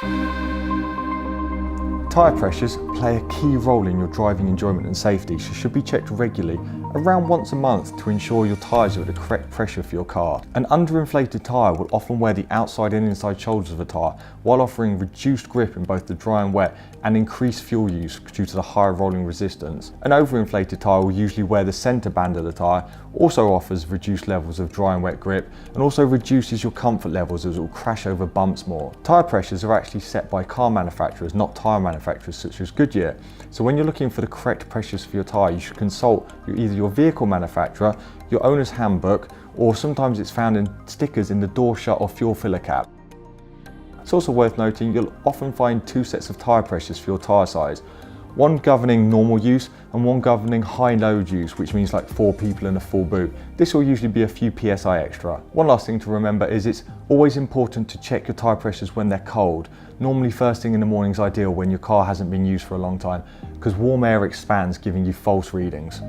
Tyre pressures play a key role in your driving enjoyment and safety, so should be checked regularly, around once a month, to ensure your tyres are at the correct pressure for your car. An underinflated tyre will often wear the outside and inside shoulders of a tyre, while offering reduced grip in both the dry and wet, and increased fuel use due to the higher rolling resistance. An overinflated tyre will usually wear the centre band of the tyre, also offers reduced levels of dry and wet grip, and also reduces your comfort levels as it will crash over bumps more. Tyre pressures are actually set by car manufacturers, not tyre manufacturers such as Goodyear. So when you're looking for the correct pressures for your tyre, you should consult either your vehicle manufacturer, your owner's handbook, or sometimes it's found in stickers in the door shut or fuel filler cap. It's also worth noting you'll often find two sets of tyre pressures for your tyre size. One governing normal use and one governing high load use, which means like 4 people in a full boot. This will usually be a few PSI extra. One last thing to remember is it's always important to check your tyre pressures when they're cold. Normally first thing in the morning is ideal when your car hasn't been used for a long time, because warm air expands, giving you false readings.